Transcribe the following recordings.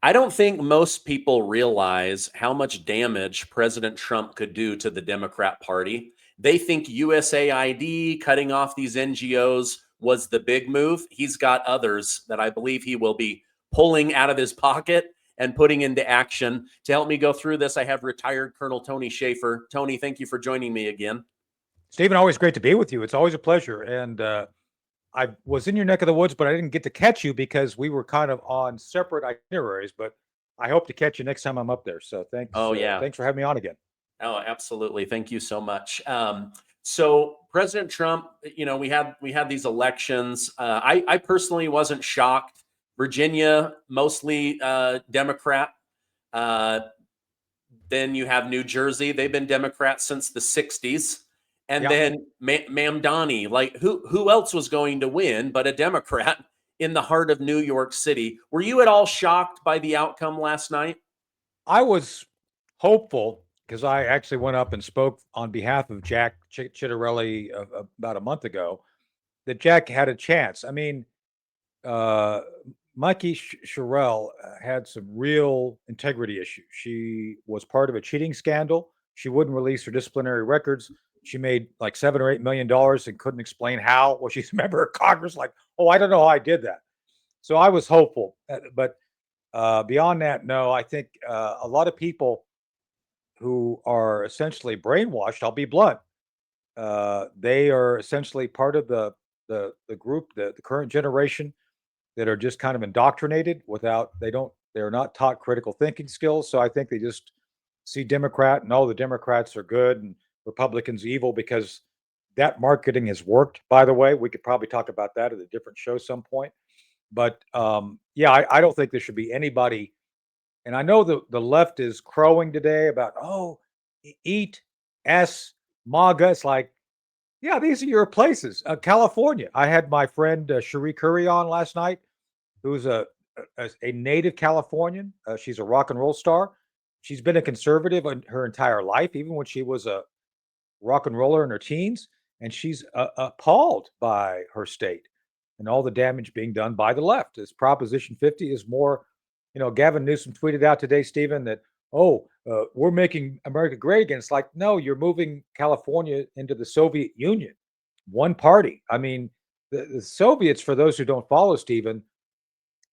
I don't think most people realize how much damage President Trump could do to the Democrat Party. They think USAID, cutting off these NGOs, was the big move. He's got others that I believe he will be pulling out of his pocket and putting into action. To help me go through this, I have retired Colonel Tony Shaffer. Tony, thank you for joining me again. Stephen, always great to be with you. It's always a pleasure. And I was in your neck of the woods, but I didn't get to catch you because we were kind of on separate itineraries. But I hope to catch you next time I'm up there. So Oh, yeah. thanks for having me on again. Oh, absolutely. Thank you so much. So President Trump, we had these elections. I personally wasn't shocked. Virginia, mostly Democrat. Uh, then you have New Jersey. They've been Democrats since the 60s. And Yeah. then Mamdani, like who else was going to win but a Democrat in the heart of New York City? Were you at all shocked by the outcome last night? I was hopeful because I actually went up and spoke on behalf of Jack Chittarelli about a month ago that Jack had a chance. I mean, uh, Mikey Sherrill had some real integrity issues. She was part of a cheating scandal. She wouldn't release her disciplinary records. She made like $7 or $8 million and couldn't explain how. Well, she's a member of Congress. Like, oh, I don't know how I did that. So I was hopeful, but beyond that, no. I think a lot of people who are essentially brainwashed. I'll be blunt. They are essentially part of the group, the current generation that are just kind of indoctrinated without they're not taught critical thinking skills. So I think they just see Democrat and all the Democrats are good and Republicans evil because that marketing has worked. By the way, we could probably talk about that at a different show some point. But yeah, I don't think there should be anybody. And I know the left is crowing today about eat S MAGA. It's like, yeah, these are your places. California. I had my friend Cherie Curry on last night, who's a native Californian. She's a rock and roll star. She's been a conservative her entire life, even when she was a rock and roller in her teens, and she's appalled by her state and all the damage being done by the left. This Proposition 50 is more, Gavin Newsom tweeted out today, Stephen, that, we're making America great again. It's like, no, you're moving California into the Soviet Union, one party. I mean, the Soviets, for those who don't follow, Stephen,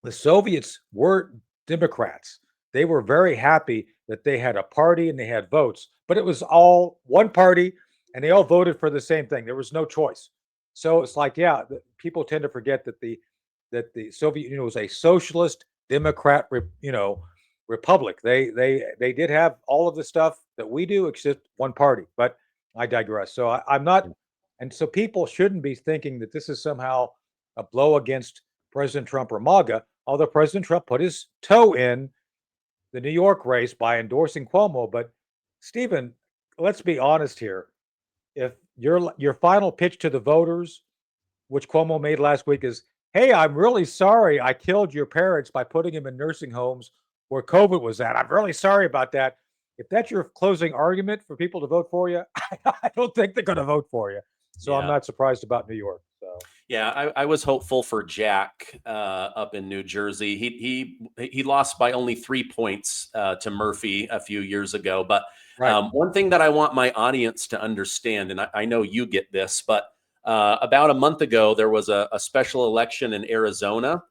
the Soviets were Democrats. They were very happy that they had a party and they had votes, but it was all one party and they all voted for the same thing. There was no choice. So it's like, yeah, people tend to forget that the Soviet Union was a socialist Democrat, republic. They did have all of the stuff that we do, except one party. But I digress. So I'm not, and so people shouldn't be thinking that this is somehow a blow against President Trump or MAGA. Although President Trump put his toe in the New York race by endorsing Cuomo. But Stephen, let's be honest here. If your final pitch to the voters, which Cuomo made last week, is, "Hey, I'm really sorry I killed your parents by putting them in nursing homes where COVID was at. I'm really sorry about that." If that's your closing argument for people to vote for you, I don't think they're going to vote for you. So I'm not surprised about New York. So. Yeah, I was hopeful for Jack up in New Jersey. He lost by only 3 points to Murphy a few years ago. But one thing that I want my audience to understand, and I know you get this, but about a month ago, there was a special election in Arizona,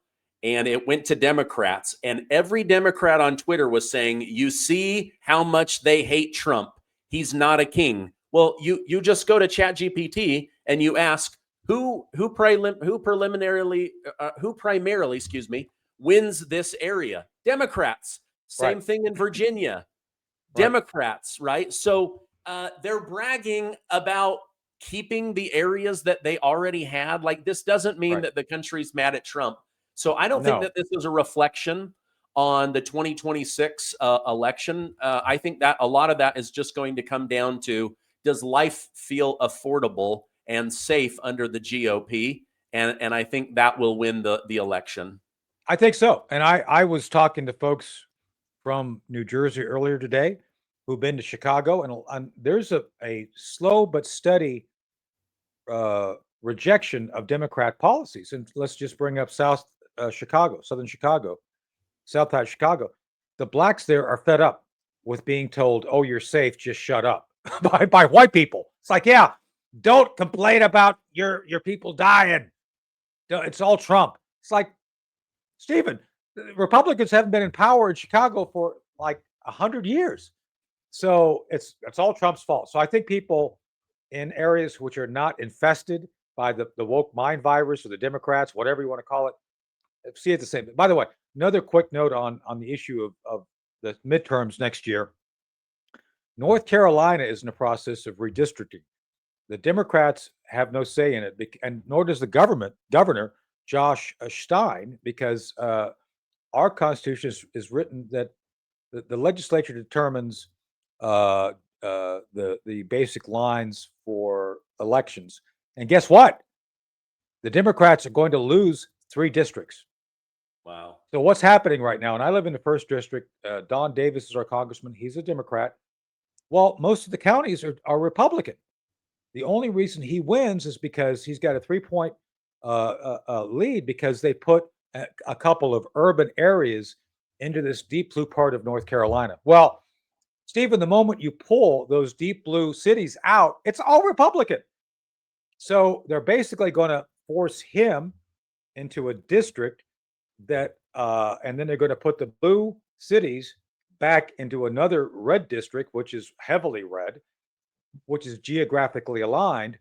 and it went to Democrats. And every Democrat on Twitter was saying, "You see how much they hate Trump. He's not a king." Well, you just go to ChatGPT and you ask, who primarily wins this area? Democrats. Same thing in Virginia. Democrats, right? So they're bragging about keeping the areas that they already had. Like, this doesn't mean that the country's mad at Trump. So I don't think that this is a reflection on the 2026 election. I think that a lot of that is just going to come down to, does life feel affordable and safe under the GOP? And I think that will win the election. I think so. And I was talking to folks from New Jersey earlier today who've been to Chicago, and there's a slow but steady rejection of Democrat policies. And let's just bring up Southern Chicago. south side of Chicago. The blacks there are fed up with being told, "Oh, you're safe, just shut up," by white people. It's like, yeah, don't complain about your people dying. It's all Trump. It's like, Stephen, Republicans haven't been in power in Chicago for like 100 years. So it's all Trump's fault. So I think people in areas which are not infested by the woke mind virus or the Democrats, whatever you want to call it, see it the same. By the way, another quick note on the issue of the midterms next year. North Carolina is in the process of redistricting. The Democrats have no say in it, and nor does the governor Josh Stein, because our Constitution is written that the legislature determines the basic lines for elections. And guess what? The Democrats are going to lose 3 districts. Wow. So what's happening right now? And I live in the 1st district. Don Davis is our congressman. He's a Democrat. Well, most of the counties are Republican. The only reason he wins is because he's got a 3-point lead, because they put a couple of urban areas into this deep blue part of North Carolina. Well, Stephen, the moment you pull those deep blue cities out, it's all Republican. So they're basically going to force him into a district that, and then they're going to put the blue cities back into another red district, which is heavily red, which is geographically aligned,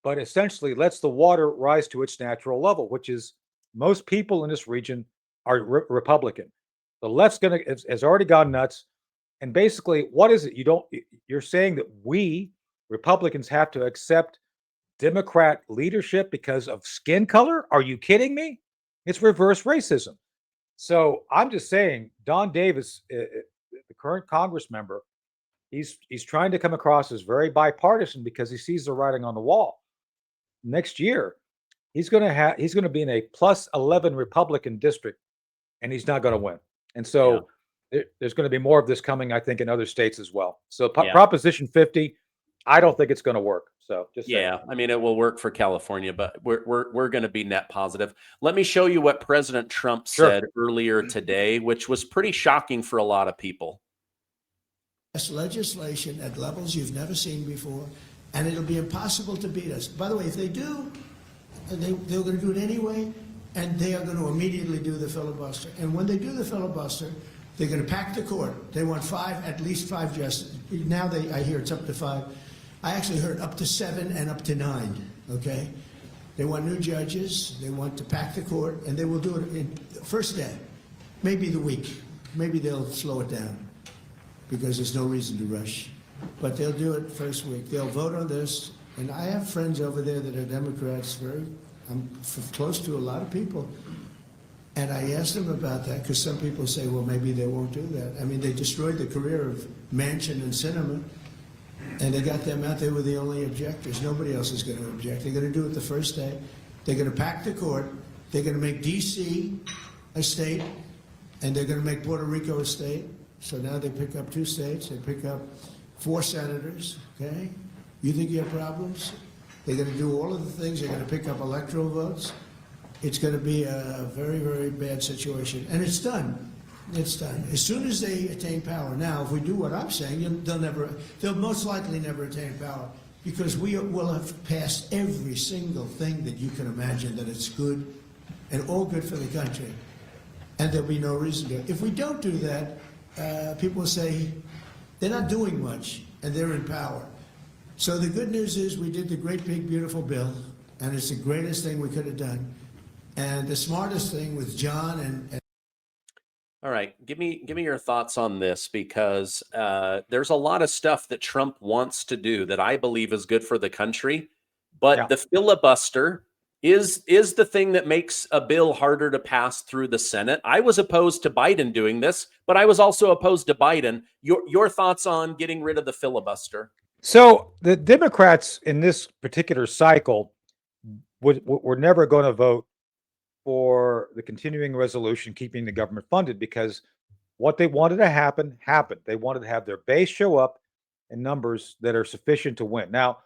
but essentially lets the water rise to its natural level, which is most people in this region are Republican. The left's has already gone nuts. And basically, what is it? You're saying that we Republicans have to accept Democrat leadership because of skin color? Are you kidding me? It's reverse racism. So I'm just saying, Don Davis, the current Congress member, he's trying to come across as very bipartisan because he sees the writing on the wall. Next year, he's going to be in a plus 11 Republican district, and he's not going to win. And so there's going to be more of this coming, I think, in other states as well. So Proposition 50, I don't think it's going to work. So just saying. I mean, it will work for California, but we're going to be net positive. Let me show you what President Trump said earlier today, which was pretty shocking for a lot of people. Legislation at levels you've never seen before, and it'll be impossible to beat us. By the way, if they do, they're going to do it anyway, and they are going to immediately do the filibuster. And when they do the filibuster, they're going to pack the court. They want at least five justices. Now I hear it's up to 5. I actually heard up to 7 and up to 9, okay? They want new judges. They want to pack the court, and they will do it in the first day, maybe the week. Maybe they'll slow it down because there's no reason to rush. But they'll do it first week. They'll vote on this. And I have friends over there that are Democrats, I'm close to a lot of people. And I asked them about that because some people say, well, maybe they won't do that. I mean, they destroyed the career of Manchin and Sinema, and they got them out. They were the only objectors. Nobody else is going to object. They're going to do it the first day. They're going to pack the court. They're going to make D.C. a state, and they're going to make Puerto Rico a state. So now they pick up 2 states. They pick up 4 senators, okay? You think you have problems? They're going to do all of the things. They're going to pick up electoral votes. It's going to be a very, very bad situation. And it's done. It's done. As soon as they attain power. Now, if we do what I'm saying, they'll most likely never attain power because we will have passed every single thing that you can imagine that it's good and all good for the country. And there'll be no reason to. If we don't do that, people will say they're not doing much and they're in power. So the good news is we did the great, big, beautiful bill, and it's the greatest thing we could have done. And the smartest thing with John and all right, give me your thoughts on this, because there's a lot of stuff that Trump wants to do that I believe is good for the country, but the filibuster is the thing that makes a bill harder to pass through the Senate. I was opposed to Biden doing this, but I was also opposed to Biden. Your thoughts on getting rid of the filibuster? So the Democrats in this particular cycle were never going to vote for the continuing resolution keeping the government funded, because what they wanted to happen happened. They wanted to have their base show up in numbers that are sufficient to win. Now,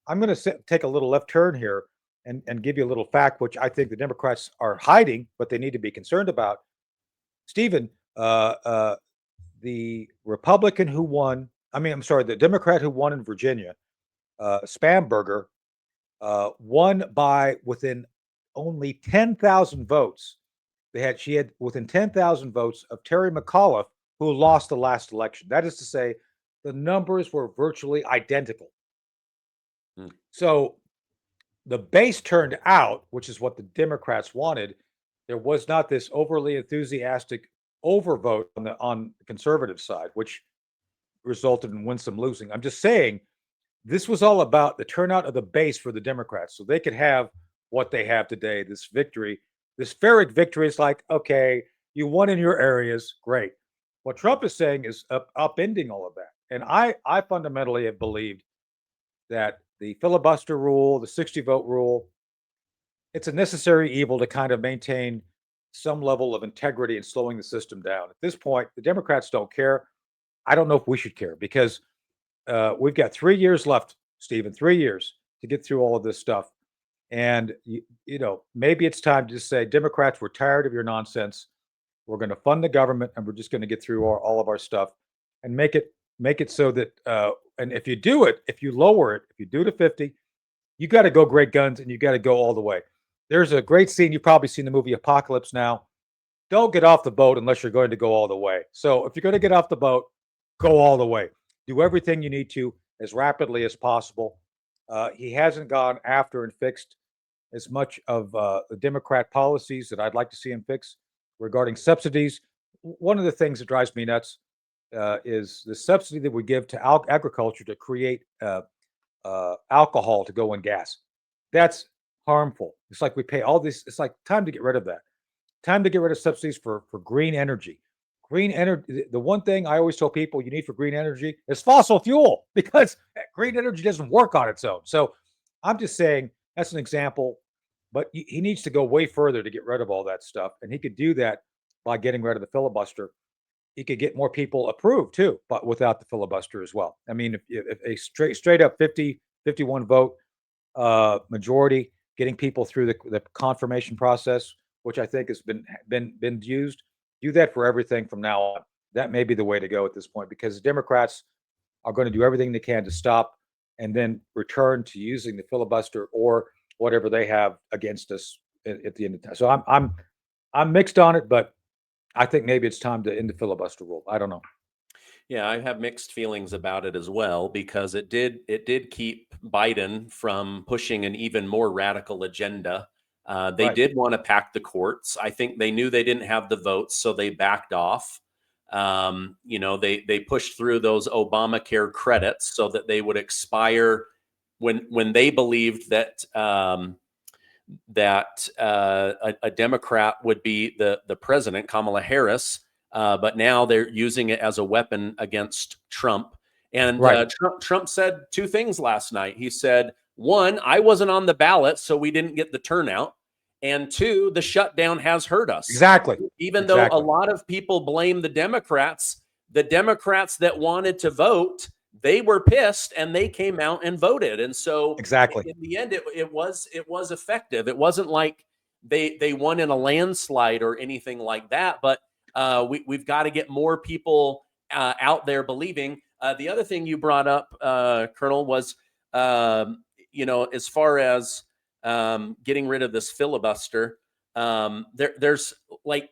I'm going to take a little left turn here and give you a little fact, which I think the Democrats are hiding, but they need to be concerned about. Stephen, The Republican who won, the Democrat who won in Virginia, Spamberger, won by within only 10,000 votes. She had within 10,000 votes of Terry McAuliffe, who lost the last election. That is to say, the numbers were virtually identical. So the base turned out, which is what the Democrats wanted. There was not this overly enthusiastic overvote on the conservative side, which resulted in Winsome losing. I'm just saying this was all about the turnout of the base for the Democrats, so they could have what they have today, this victory. This Pyrrhic victory is like, okay, you won in your areas, great. What Trump is saying is upending all of that. And I fundamentally have believed that the filibuster rule, the 60-vote rule, it's a necessary evil to kind of maintain some level of integrity and slowing the system down. At this point, the Democrats don't care. I don't know if we should care because we've got 3 years left, Stephen, 3 years to get through all of this stuff. And, maybe it's time to just say, Democrats, we're tired of your nonsense. We're going to fund the government and we're just going to get through all of our stuff and make it so that, and if you do it, if you lower it, if you do to 50, you got to go great guns and you got to go all the way. There's a great scene. You've probably seen the movie Apocalypse Now. Don't get off the boat unless you're going to go all the way. So if you're going to get off the boat, go all the way. Do everything you need to as rapidly as possible. He hasn't gone after and fixed as much of the Democrat policies that I'd like to see him fix regarding subsidies. One of the things that drives me nuts is the subsidy that we give to agriculture to create alcohol to go in gas. That's harmful. It's like we pay all this. It's like time to get rid of that. Time to get rid of subsidies for green energy. Green energy. The one thing I always tell people you need for green energy is fossil fuel because green energy doesn't work on its own. So I'm just saying that's an example, but he needs to go way further to get rid of all that stuff. And he could do that by getting rid of the filibuster. He could get more people approved too, but without the filibuster as well. I mean, if a straight up 51 vote majority, getting people through the confirmation process, which I think has been used, do that for everything from now on. That may be the way to go at this point because the Democrats are going to do everything they can to stop and then return to using the filibuster or whatever they have against us at the end of time. So I'm mixed on it, but I think maybe it's time to end the filibuster rule. I don't know. Yeah, I have mixed feelings about it as well because it did keep Biden from pushing an even more radical agenda. They did want to pack the courts. I think they knew they didn't have the votes, so they backed off. They pushed through those Obamacare credits so that they would expire when they believed that a Democrat would be the president, Kamala Harris. But now they're using it as a weapon against Trump. And Trump said two things last night. He said, one, I wasn't on the ballot, so we didn't get the turnout. And two, the shutdown has hurt us. Exactly. Even though a lot of people blame the Democrats that wanted to vote, they were pissed and they came out and voted. And so in the end, it was effective. It wasn't like they won in a landslide or anything like that. But we've got to get more people out there believing. The other thing you brought up, Colonel, was as far as getting rid of this filibuster. There's like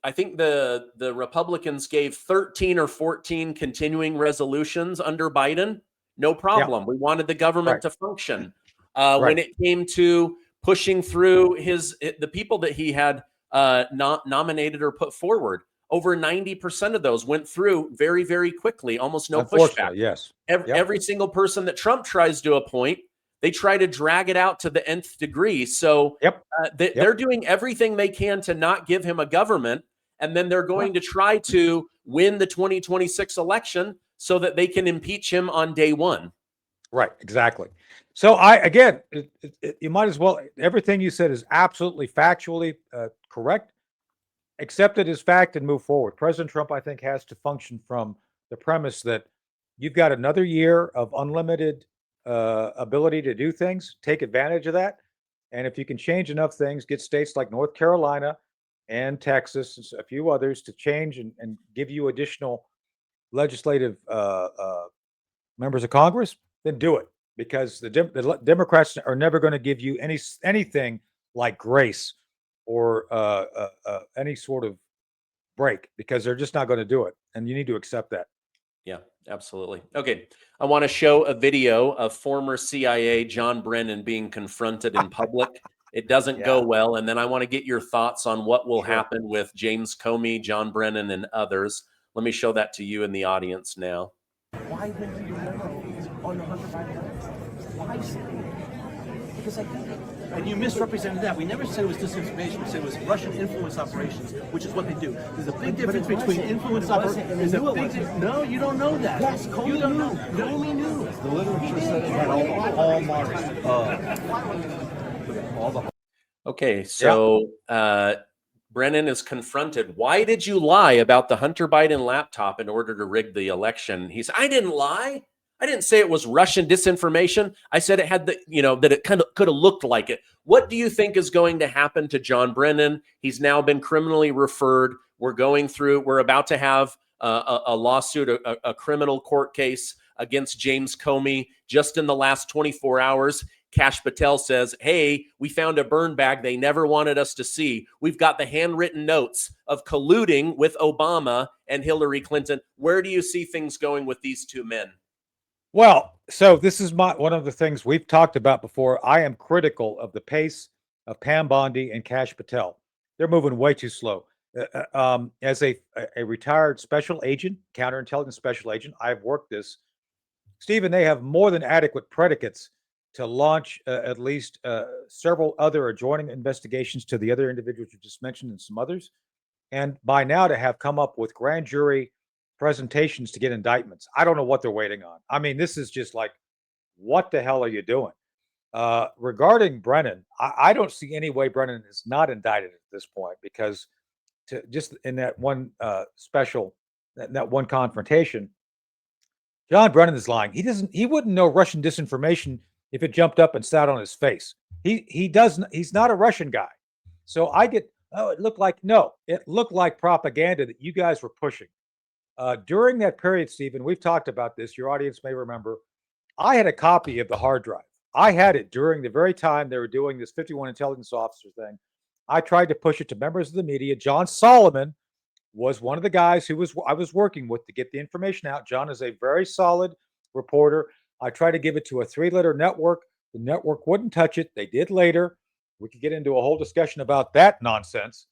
I think the Republicans gave 13 or 14 continuing resolutions under Biden. No problem. We wanted the government to function. When it came to pushing through the people that he had not nominated or put forward, over 90% of those went through very, very quickly, almost no pushback. Yes. Every single person that Trump tries to appoint, they try to drag it out to the nth degree. So they're doing everything they can to not give him a government. And then they're going to try to win the 2026 election so that they can impeach him on day one. Right. Exactly. So you might as well, everything you said is absolutely factually correct. Accept it as fact and move forward. President Trump, I think, has to function from the premise that you've got another year of unlimited ability to do things. Take advantage of that. And if you can change enough things, get states like North Carolina and Texas and a few others to change and give you additional legislative members of Congress, then do it, because the Democrats are never going to give you anything like grace or any sort of break, because they're just not going to do it, and you need to accept that. Yeah, absolutely. Okay, I want to show a video of former CIA John Brennan being confronted in public. It doesn't go well, and then I want to get your thoughts on what will happen with James Comey, John Brennan, and others. Let me show that to you in the audience now. Why didn't you know on the Hunter Biden? Why? Because I did it. And you misrepresented that. We never said it was disinformation. We said it was Russian influence operations, which is what they do. There's a big difference between influence operations. No, you don't know that. Yes, Comey knew. Comey knew. The literature said it had all the hallmarks. Okay, so Brennan is confronted. Why did you lie about the Hunter Biden laptop in order to rig the election? He said, I didn't lie. I didn't say it was Russian disinformation. I said it had the, that it kind of could have looked like it. What do you think is going to happen to John Brennan? He's now been criminally referred. We're about to have a lawsuit, a criminal court case against James Comey. Just in the last 24 hours, Kash Patel says, hey, we found a burn bag they never wanted us to see. We've got the handwritten notes of colluding with Obama and Hillary Clinton. Where do you see things going with these two men? Well, so this is one of the things we've talked about before. I am critical of the pace of Pam Bondi and Kash Patel. They're moving way too slow. As a retired special agent, counterintelligence special agent, I've worked this. Stephen, they have more than adequate predicates to launch at least several other adjoining investigations to the other individuals you just mentioned and some others. And by now to have come up with grand jury presentations to get indictments. I don't know what they're waiting on. I mean, this is just like, what the hell are you doing? Regarding Brennan, I don't see any way Brennan is not indicted at this point, because just in that one that one confrontation, John Brennan is lying. He wouldn't know Russian disinformation if it jumped up and sat on his face. He's not a Russian guy. So it looked like propaganda that you guys were pushing. During that period, Stephen, we've talked about this. Your audience may remember. I had a copy of the hard drive. I had it during the very time they were doing this 51 intelligence officer thing. I tried to push it to members of the media. John Solomon was one of the guys I was working with to get the information out. John is a very solid reporter. I tried to give it to a 3-letter network. The network wouldn't touch it. They did later. We could get into a whole discussion about that nonsense.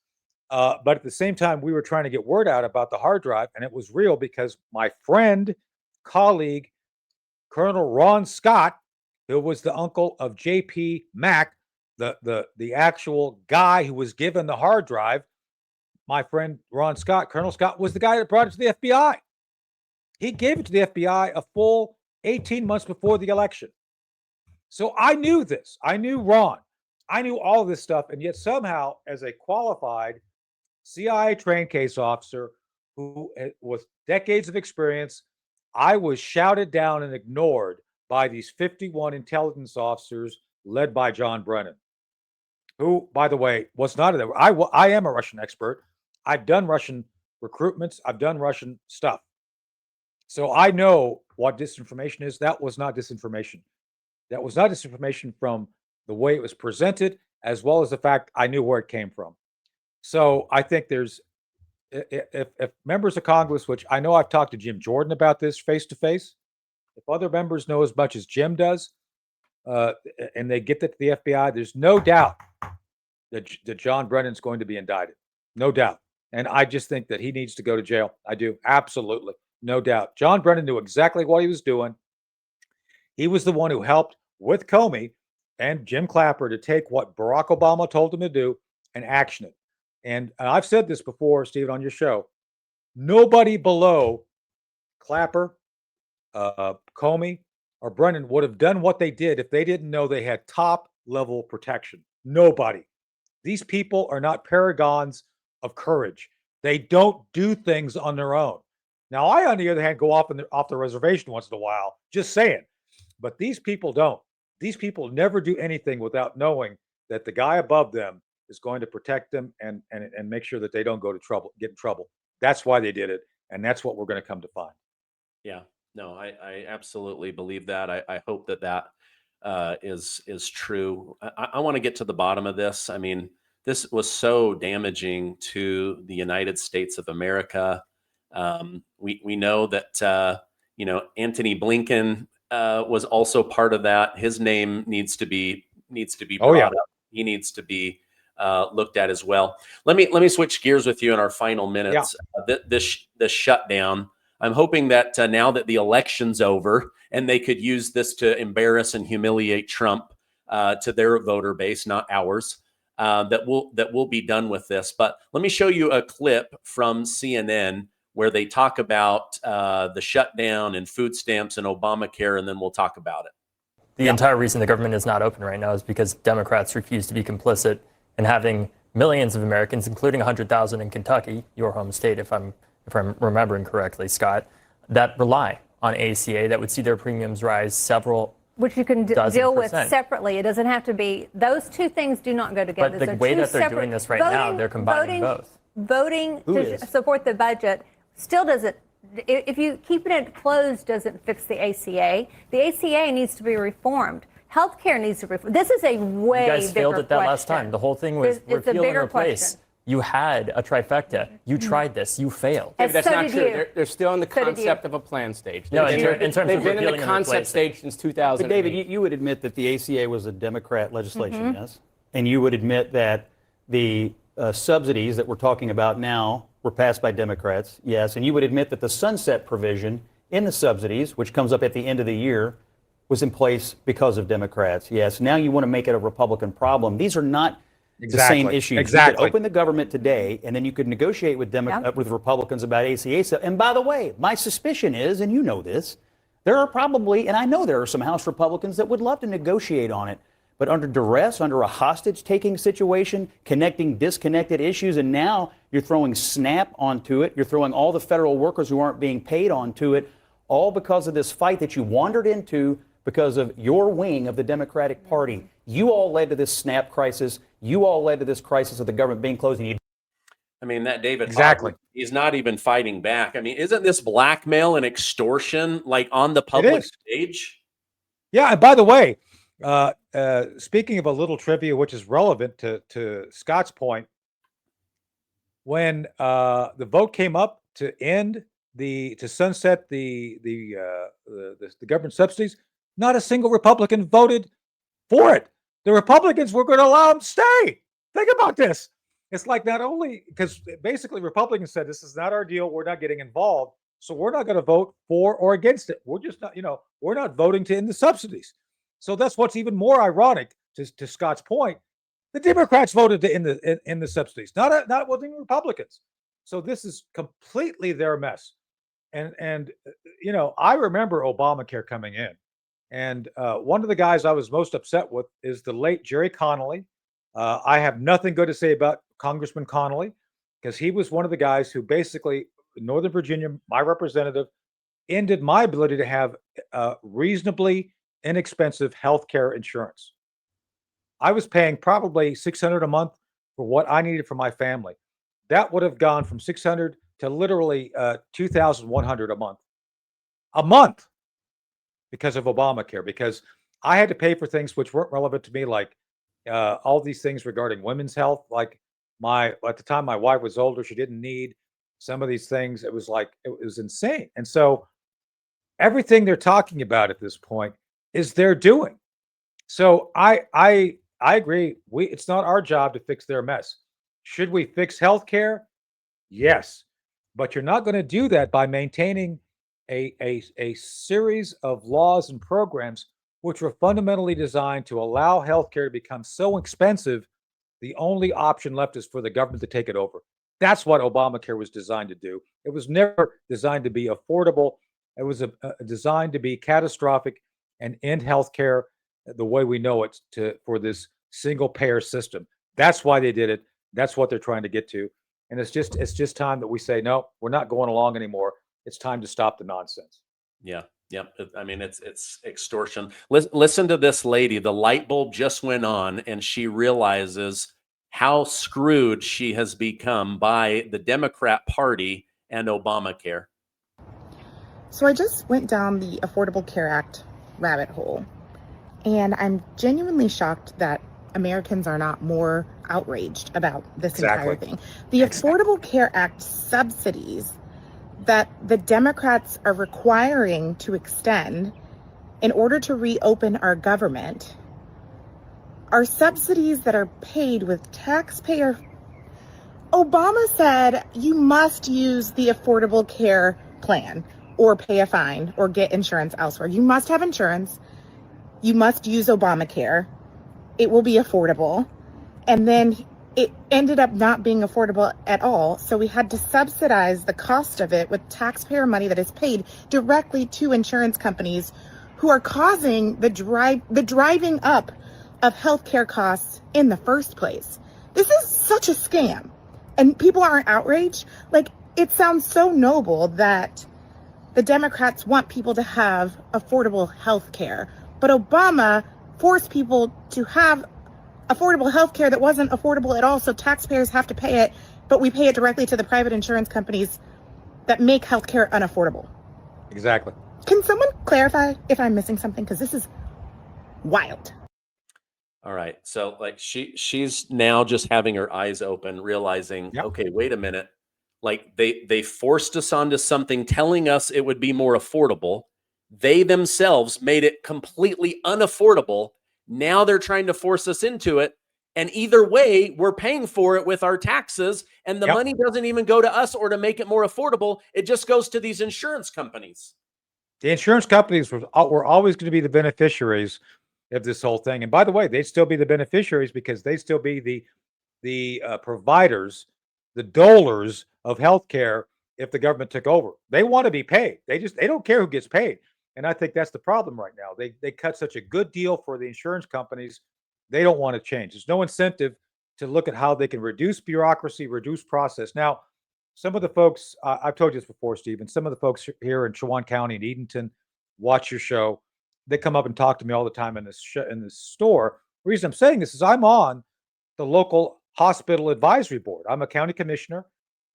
But at the same time, we were trying to get word out about the hard drive, and it was real because my friend, colleague, Colonel Ron Scott, who was the uncle of J.P. Mack, the actual guy who was given the hard drive, my friend Ron Scott, Colonel Scott, was the guy that brought it to the FBI. He gave it to the FBI a full 18 months before the election. So I knew this. I knew Ron. I knew all of this stuff, and yet somehow, as a qualified CIA trained case officer who with decades of experience, I was shouted down and ignored by these 51 intelligence officers led by John Brennan, who, by the way, was not a. I am a Russian expert. I've done Russian recruitments. I've done Russian stuff. So I know what disinformation is. That was not disinformation. That was not disinformation from the way it was presented, as well as the fact I knew where it came from. So I think if members of Congress, which I know I've talked to Jim Jordan about this face to face, if other members know as much as Jim does, and they get that to the FBI, there's no doubt that John Brennan's going to be indicted. No doubt. And I just think that he needs to go to jail. I do. Absolutely. No doubt. John Brennan knew exactly what he was doing. He was the one who helped with Comey and Jim Clapper to take what Barack Obama told him to do and action it. And I've said this before, Stephen, on your show. Nobody below Clapper, Comey, or Brennan would have done what they did if they didn't know they had top-level protection. Nobody. These people are not paragons of courage. They don't do things on their own. Now, I, on the other hand, go off the reservation once in a while, just saying. But these people don't. These people never do anything without knowing that the guy above them is going to protect them and make sure that they don't get in trouble. That's why they did it, and that's what we're going to come to find. Yeah, no, I absolutely believe that. I hope that is true. I want to get to the bottom of this. I mean, this was so damaging to the United States of America. We know that Anthony Blinken was also part of that. His name needs to be brought up. He needs to be looked at as well. Let me switch gears with you in our final minutes. This shutdown. I'm hoping that now that the election's over and they could use this to embarrass and humiliate Trump to their voter base, not ours, that we'll be done with this. But let me show you a clip from CNN where they talk about the shutdown and food stamps and Obamacare, and then we'll talk about it. The entire reason the government is not open right now is because Democrats refuse to be complicit in having millions of Americans, including 100,000 in Kentucky, your home state, if I'm remembering correctly, Scott, that rely on ACA, that would see their premiums rise several. Which you can deal with separately. It doesn't have to be, those two things do not go together. But the way that they're doing this right now, they're combining both. Voting to support the budget still doesn't, if you keep it closed, doesn't fix the ACA. The ACA needs to be reformed. Healthcare needs to be reformed. This is a way bigger question. You guys failed at that last time. The whole thing was repeal and replace. You had a trifecta. You tried this. You failed. David, that's not true. They're still in the concept of a plan stage. No, in terms of they've been in the concept stage since 2000. But David, you would admit that the ACA was a Democrat legislation, yes? And you would admit that the subsidies that we're talking about now were passed by Democrats, yes. And you would admit that the sunset provision in the subsidies, which comes up at the end of the year, was in place because of Democrats, yes. Now you want to make it a Republican problem. These are not the same issues. Exactly. You could open the government today, and then you could negotiate with with Republicans about ACA stuff. And by the way, my suspicion is, and you know this, there are probably, and I know there are some House Republicans that would love to negotiate on it, but under duress, under a hostage-taking situation, connecting disconnected issues, and now you're throwing SNAP onto it. You're throwing all the federal workers who aren't being paid onto it, all because of this fight that you wandered into because of your wing of the Democratic Party. You all led to this SNAP crisis. You all led to this crisis of the government being closed. And I mean, that David, exactly. He's not even fighting back. I mean, isn't this blackmail and extortion like on the public stage? Yeah. And by the way, speaking of a little trivia, which is relevant to Scott's point, when the vote came up to sunset the government subsidies, not a single Republican voted for it. The Republicans were going to allow them to stay. Think about this. It's like not only because basically Republicans said this is not our deal. We're not getting involved. So we're not going to vote for or against it. We're just not, we're not voting to end the subsidies. So that's what's even more ironic to Scott's point. The Democrats voted to end the subsidies, not Republicans. So this is completely their mess. And I remember Obamacare coming in. And one of the guys I was most upset with is the late Jerry Connolly. I have nothing good to say about Congressman Connolly because he was one of the guys who basically, in Northern Virginia, my representative, ended my ability to have reasonably inexpensive health care insurance. I was paying probably $600 a month for what I needed for my family. That would have gone from $600 to literally $2,100 a month because of Obamacare, because I had to pay for things which weren't relevant to me, like all these things regarding women's health. Like at the time my wife was older, she didn't need some of these things. It was insane. And so everything they're talking about at this point is they're doing. So I agree. It's not our job to fix their mess. Should we fix healthcare? Yes, but you're not going to do that by maintaining a series of laws and programs which were fundamentally designed to allow healthcare to become so expensive, the only option left is for the government to take it over. That's what Obamacare was designed to do. It was never designed to be affordable. It was designed to be catastrophic and end healthcare the way we know it for this single payer system. That's why they did it. That's what they're trying to get to. And it's just time that we say, no, we're not going along anymore. It's time to stop the nonsense. Yeah. Yep. I mean, it's extortion. Listen to this lady. The light bulb just went on and she realizes how screwed she has become by the Democrat Party and Obamacare. So I just went down the Affordable Care Act rabbit hole, and I'm genuinely shocked that Americans are not more outraged about this entire thing. The Affordable Care Act subsidies that the Democrats are requiring to extend in order to reopen our government are subsidies that are paid with taxpayer. Obama said you must use the Affordable Care Plan or pay a fine or get insurance elsewhere. You must have insurance. You must use Obamacare. It will be affordable. And then it ended up not being affordable at all. So we had to subsidize the cost of it with taxpayer money that is paid directly to insurance companies who are causing the driving up of healthcare costs in the first place. This is such a scam. And people aren't outraged. Like, it sounds so noble that the Democrats want people to have affordable health care, but Obama forced people to have affordable health care that wasn't affordable at all, so taxpayers have to pay it, but we pay it directly to the private insurance companies that make health care unaffordable. Exactly. Can someone clarify if I'm missing something? Because this is wild. All right. So like she's now just having her eyes open, realizing, okay, wait a minute. Like they forced us onto something telling us it would be more affordable. They themselves made it completely unaffordable. Now they're trying to force us into it. And either way, we're paying for it with our taxes. And the money doesn't even go to us or to make it more affordable. It just goes to these insurance companies. The insurance companies were always going to be the beneficiaries of this whole thing. And by the way, they'd still be the beneficiaries because they still be the providers, the dolers of healthcare if the government took over. They want to be paid. They don't care who gets paid. And I think that's the problem right now. They cut such a good deal for the insurance companies. They don't want to change. There's no incentive to look at how they can reduce bureaucracy, reduce process. Now, some of the folks, I've told you this before, Stephen, some of the folks here in Chewan County and Edenton watch your show. They come up and talk to me all the time in this store. The reason I'm saying this is I'm on the local hospital advisory board. I'm a county commissioner.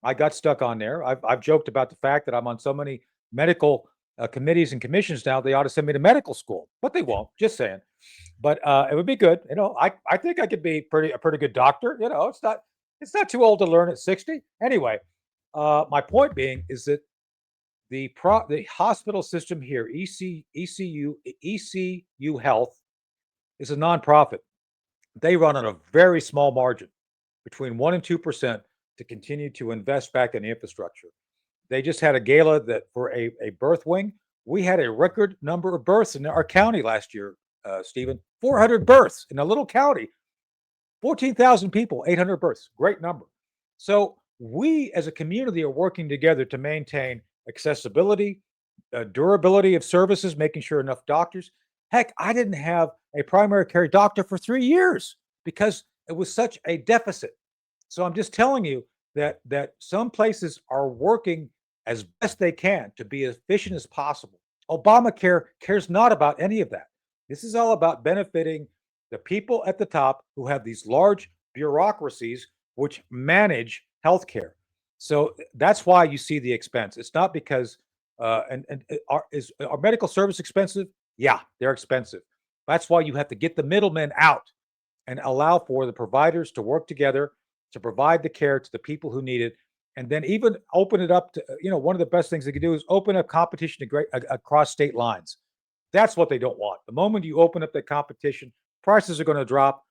I got stuck on there. I've joked about the fact that I'm on so many medical committees and commissions now, they ought to send me to medical school, but they won't. Just saying. But it would be good. You know, I think I could be a pretty good doctor. You know, it's not too old to learn at 60. Anyway, my point being is that the hospital system here, ECU Health, is a nonprofit. They run on a very small margin, between 1% and 2%, to continue to invest back in the infrastructure. They just had a gala that for a birth wing. We had a record number of births in our county last year, Stephen. 400 births in a little county. 14,000 people, 800 births. Great number. So we as a community are working together to maintain accessibility, durability of services, making sure enough doctors. Heck, I didn't have a primary care doctor for 3 years because it was such a deficit. So I'm just telling you that some places are working as best they can to be as efficient as possible. Obamacare cares not about any of that. This is all about benefiting the people at the top who have these large bureaucracies which manage healthcare. So that's why you see the expense. It's not because are medical service expensive? Yeah, they're expensive. That's why you have to get the middlemen out and allow for the providers to work together to provide the care to the people who need it, and then even open it up to, one of the best things they can do is open up competition across state lines. That's what they don't want. The moment you open up that competition, prices are going to drop,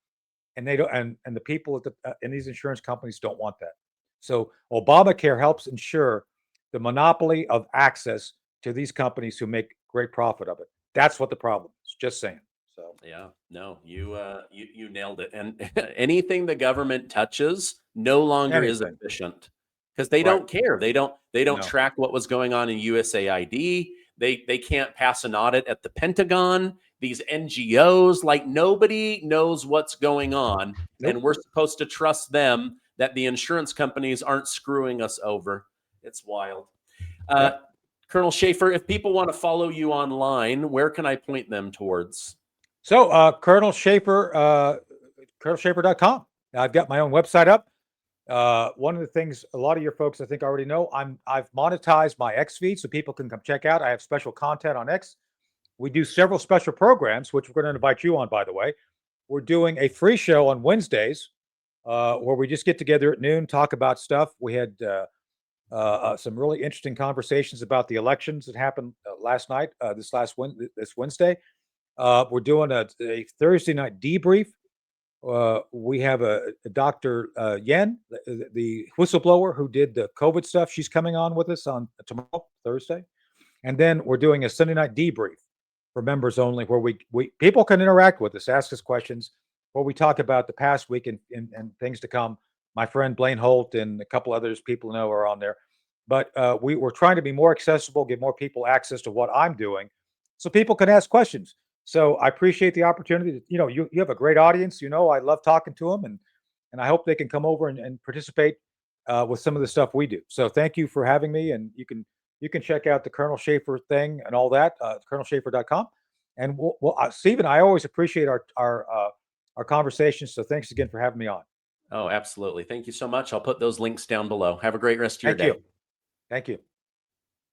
and they don't. And the people in these insurance companies don't want that. So Obamacare helps ensure the monopoly of access to these companies who make great profit of it. That's what the problem is. Just saying. So yeah, no, you nailed it. And anything the government touches no longer is efficient because they don't care. They don't track what was going on in USAID. They can't pass an audit at the Pentagon. These NGOs, like nobody knows what's going on, and we're supposed to trust them that the insurance companies aren't screwing us over. It's wild. Colonel Shaffer, if people want to follow you online, where can I point them towards? So, Colonel Shaffer, colonelshaffer.com. Now, I've got my own website up. One of the things a lot of your folks I think already know, I've monetized my X feed so people can come check out. I have special content on X. We do several special programs, which we're going to invite you on, by the way. We're doing a free show on Wednesdays where we just get together at noon, talk about stuff. We had some really interesting conversations about the elections that happened last night, this Wednesday. We're doing a Thursday night debrief. We have a Dr. Yen, the whistleblower who did the COVID stuff. She's coming on with us on tomorrow, Thursday. And then we're doing a Sunday night debrief for members only, where we people can interact with us, ask us questions, where we talk about the past week and things to come. My friend Blaine Holt and a couple others people know are on there. But we're trying to be more accessible, give more people access to what I'm doing so people can ask questions. So I appreciate the opportunity. You have a great audience. I love talking to them, and I hope they can come over and participate with some of the stuff we do. So thank you for having me, and you can check out the Colonel Shaffer thing and all that, colonelshaffer.com. And Stephen, I always appreciate our conversations. So thanks again for having me on. Oh, absolutely. Thank you so much. I'll put those links down below. Have a great rest of your day. Thank you.